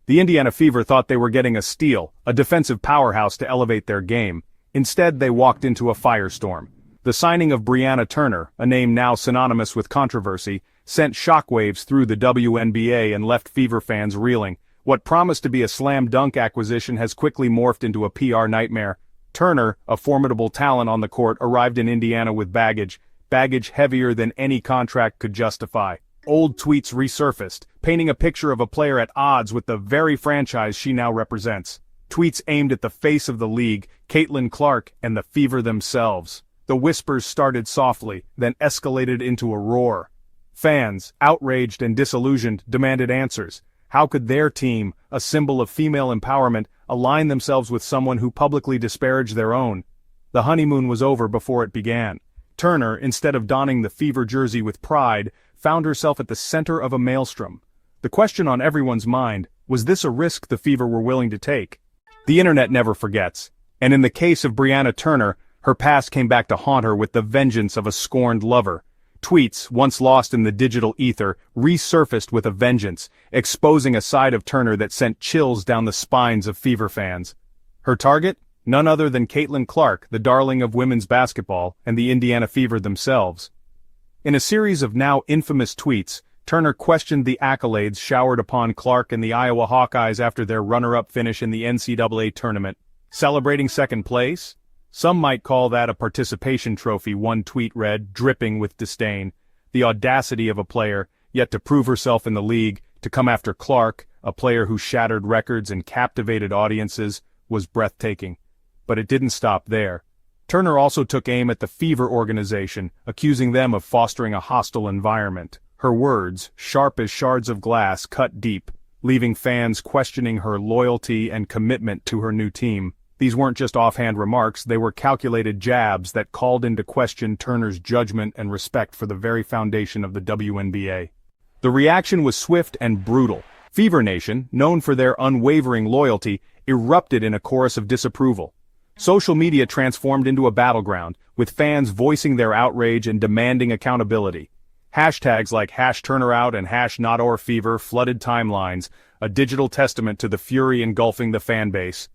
The Indiana Fever thought they were getting a steal, a defensive powerhouse to elevate their game. Instead, they walked into a firestorm. The signing of Brianna Turner, a name now synonymous with controversy, sent shockwaves through the WNBA and left Fever fans reeling. What promised to be a slam dunk acquisition has quickly morphed into a PR nightmare. Turner, a formidable talent on the court, arrived in Indiana with baggage heavier than any contract could justify. Old tweets resurfaced, painting a picture of a player at odds with the very franchise she now represents. Tweets aimed at the face of the league, Caitlin Clark, and the Fever themselves. The whispers started softly, then escalated into a roar. Fans, outraged and disillusioned, demanded answers. How could their team, a symbol of female empowerment, align themselves with someone who publicly disparaged their own? The honeymoon was over before it began. Turner, instead of donning the Fever jersey with pride, found herself at the center of a maelstrom. The question on everyone's mind, was this a risk the Fever were willing to take? The internet never forgets, and in the case of Brianna Turner, her past came back to haunt her with the vengeance of a scorned lover. Tweets, once lost in the digital ether, resurfaced with a vengeance, exposing a side of Turner that sent chills down the spines of Fever fans. Her target? None other than Caitlin Clark, the darling of women's basketball, and the Indiana Fever themselves. In a series of now infamous tweets, Turner questioned the accolades showered upon Clark and the Iowa Hawkeyes after their runner-up finish in the NCAA tournament. Celebrating second place? Some might call that a participation trophy, one tweet read, dripping with disdain. The audacity of a player, yet to prove herself in the league, to come after Clark, a player who shattered records and captivated audiences, was breathtaking. But it didn't stop there. Turner also took aim at the Fever organization, accusing them of fostering a hostile environment. Her words, sharp as shards of glass, cut deep, leaving fans questioning her loyalty and commitment to her new team. These weren't just offhand remarks, they were calculated jabs that called into question Turner's judgment and respect for the very foundation of the WNBA. The reaction was swift and brutal. Fever Nation, known for their unwavering loyalty, erupted in a chorus of disapproval. Social media transformed into a battleground, with fans voicing their outrage and demanding accountability. Hashtags like #TurnerOut and #NotOurFever flooded timelines, a digital testament to the fury engulfing the fanbase.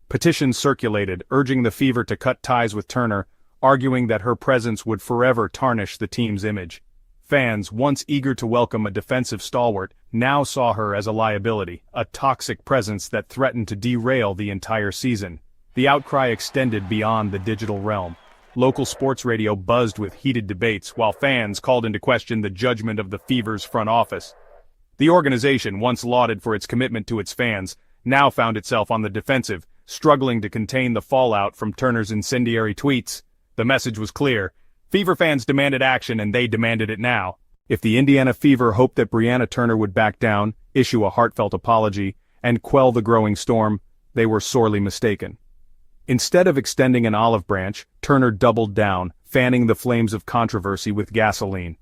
Petitions circulated, urging the Fever to cut ties with Turner, arguing that her presence would forever tarnish the team's image. Fans, once eager to welcome a defensive stalwart, now saw her as a liability, a toxic presence that threatened to derail the entire season. The outcry extended beyond the digital realm. Local sports radio buzzed with heated debates, while fans called into question the judgment of the Fever's front office. The organization, once lauded for its commitment to its fans, now found itself on the defensive, struggling to contain the fallout from Turner's incendiary tweets. The message was clear. Fever fans demanded action, and they demanded it now. If the Indiana Fever hoped that Brianna Turner would back down, issue a heartfelt apology, and quell the growing storm, they were sorely mistaken. Instead of extending an olive branch, Turner doubled down, fanning the flames of controversy with gasoline.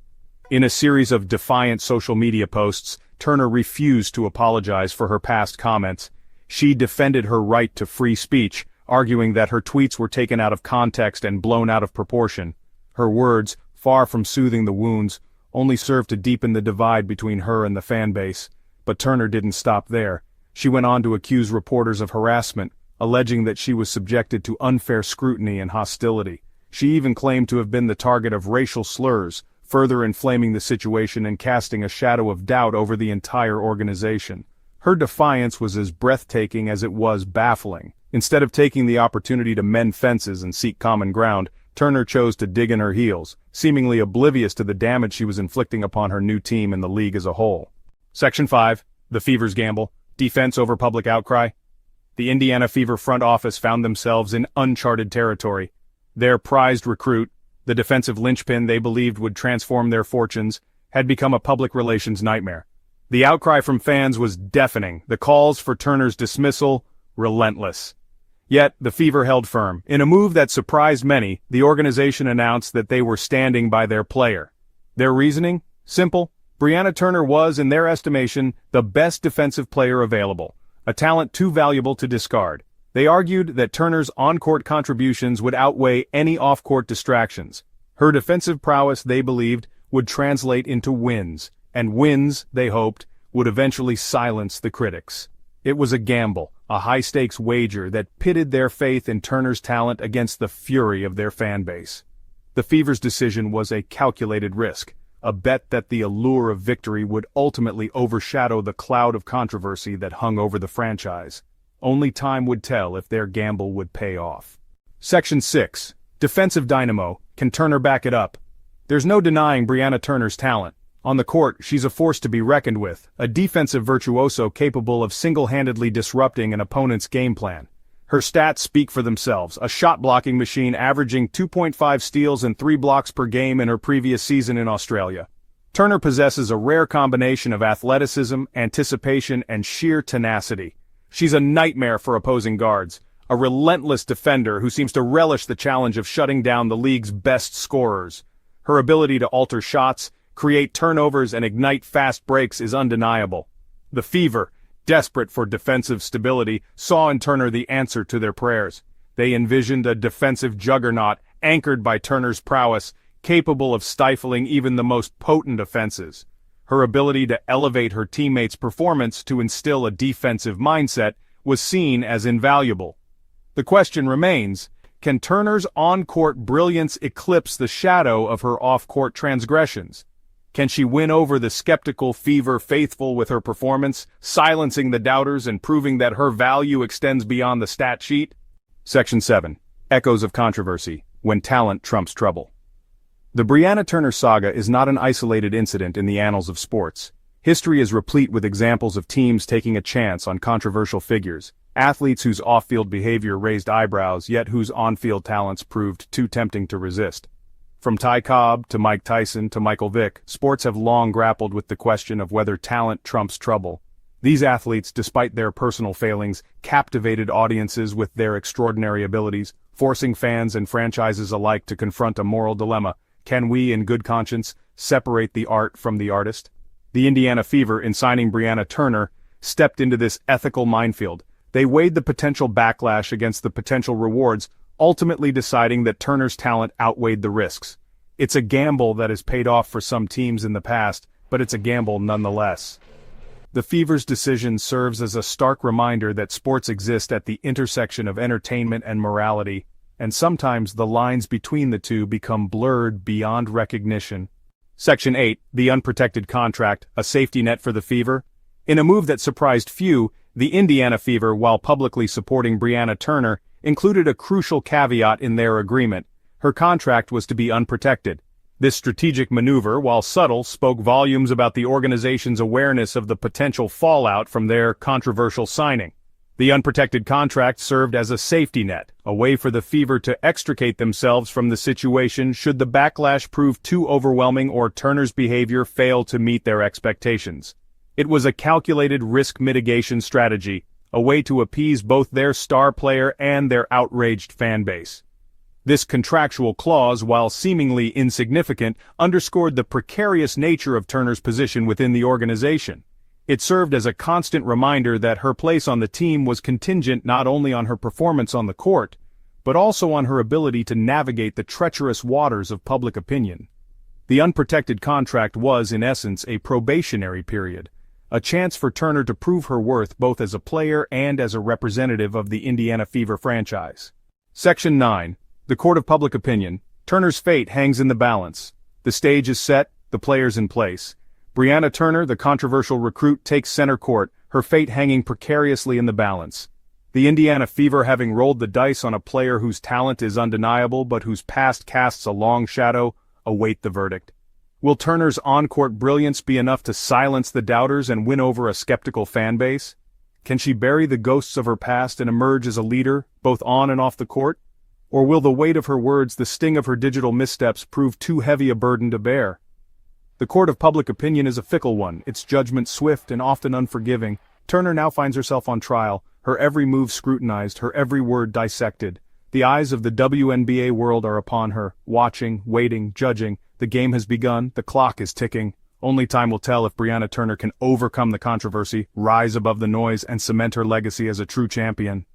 In a series of defiant social media posts, Turner refused to apologize for her past comments. She defended her right to free speech, arguing that her tweets were taken out of context and blown out of proportion. Her words, far from soothing the wounds, only served to deepen the divide between her and the fan base. But Turner didn't stop there. She went on to accuse reporters of harassment, alleging that she was subjected to unfair scrutiny and hostility. She even claimed to have been the target of racial slurs, further inflaming the situation and casting a shadow of doubt over the entire organization. Her defiance was as breathtaking as it was baffling. Instead of taking the opportunity to mend fences and seek common ground, Turner chose to dig in her heels, seemingly oblivious to the damage she was inflicting upon her new team and the league as a whole. Section 5. The Fever's Gamble. Defense over public outcry. The Indiana Fever front office found themselves in uncharted territory. Their prized recruit, the defensive linchpin they believed would transform their fortunes, had become a public relations nightmare. The outcry from fans was deafening, the calls for Turner's dismissal, relentless. Yet, the Fever held firm. In a move that surprised many, the organization announced that they were standing by their player. Their reasoning? Simple. Brianna Turner was, in their estimation, the best defensive player available, a talent too valuable to discard. They argued that Turner's on-court contributions would outweigh any off-court distractions. Her defensive prowess, they believed, would translate into wins, and wins, they hoped, would eventually silence the critics. It was a gamble, a high-stakes wager that pitted their faith in Turner's talent against the fury of their fan base. The Fever's decision was a calculated risk, a bet that the allure of victory would ultimately overshadow the cloud of controversy that hung over the franchise. Only time would tell if their gamble would pay off. Section 6. Defensive dynamo. Can Turner back it up? There's no denying Brianna Turner's talent. On the court, she's a force to be reckoned with, a defensive virtuoso capable of single-handedly disrupting an opponent's game plan. Her stats speak for themselves, a shot-blocking machine averaging 2.5 steals and 3 blocks per game in her previous season in Australia. Turner possesses a rare combination of athleticism, anticipation, and sheer tenacity. She's a nightmare for opposing guards, a relentless defender who seems to relish the challenge of shutting down the league's best scorers. Her ability to alter shots, create turnovers, and ignite fast breaks is undeniable. The Fever, desperate for defensive stability, saw in Turner the answer to their prayers. They envisioned a defensive juggernaut anchored by Turner's prowess, capable of stifling even the most potent offenses. Her ability to elevate her teammates' performance to instill a defensive mindset was seen as invaluable. The question remains, can Turner's on-court brilliance eclipse the shadow of her off-court transgressions? Can she win over the skeptical Fever faithful with her performance, silencing the doubters and proving that her value extends beyond the stat sheet? Section 7. Echoes of controversy. When talent trumps trouble. The Brianna Turner saga is not an isolated incident in the annals of sports. History is replete with examples of teams taking a chance on controversial figures, athletes whose off-field behavior raised eyebrows yet whose on-field talents proved too tempting to resist. From Ty Cobb to Mike Tyson to Michael Vick, sports have long grappled with the question of whether talent trumps trouble. These athletes, despite their personal failings, captivated audiences with their extraordinary abilities, forcing fans and franchises alike to confront a moral dilemma. Can we, in good conscience, separate the art from the artist? The Indiana Fever, in signing Brianna Turner, stepped into this ethical minefield. They weighed the potential backlash against the potential rewards, ultimately deciding that Turner's talent outweighed the risks. It's a gamble that has paid off for some teams in the past, but it's a gamble nonetheless. The Fever's decision serves as a stark reminder that sports exist at the intersection of entertainment and morality, and sometimes the lines between the two become blurred beyond recognition. Section 8. The unprotected contract, a safety net for the Fever. In a move that surprised few, the Indiana Fever, while publicly supporting Brianna Turner, included a crucial caveat in their agreement. Her contract was to be unprotected. This strategic maneuver, while subtle, spoke volumes about the organization's awareness of the potential fallout from their controversial signing. The unprotected contract served as a safety net, a way for the Fever to extricate themselves from the situation should the backlash prove too overwhelming or Turner's behavior fail to meet their expectations. It was a calculated risk mitigation strategy, a way to appease both their star player and their outraged fan base. This contractual clause, while seemingly insignificant, underscored the precarious nature of Turner's position within the organization. It served as a constant reminder that her place on the team was contingent not only on her performance on the court, but also on her ability to navigate the treacherous waters of public opinion. The unprotected contract was, in essence, a probationary period, a chance for Turner to prove her worth both as a player and as a representative of the Indiana Fever franchise. Section 9. The Court of Public Opinion. Turner's fate hangs in the balance. The stage is set, the players in place. Brianna Turner, the controversial recruit, takes center court, her fate hanging precariously in the balance. The Indiana Fever, having rolled the dice on a player whose talent is undeniable but whose past casts a long shadow, await the verdict. Will Turner's on-court brilliance be enough to silence the doubters and win over a skeptical fan base? Can she bury the ghosts of her past and emerge as a leader, both on and off the court? Or will the weight of her words, the sting of her digital missteps, prove too heavy a burden to bear? The court of public opinion is a fickle one, its judgment swift and often unforgiving. Turner now finds herself on trial, her every move scrutinized, her every word dissected. The eyes of the WNBA world are upon her, watching, waiting, judging. The game has begun, the clock is ticking. Only time will tell if Brianna Turner can overcome the controversy, rise above the noise, and cement her legacy as a true champion.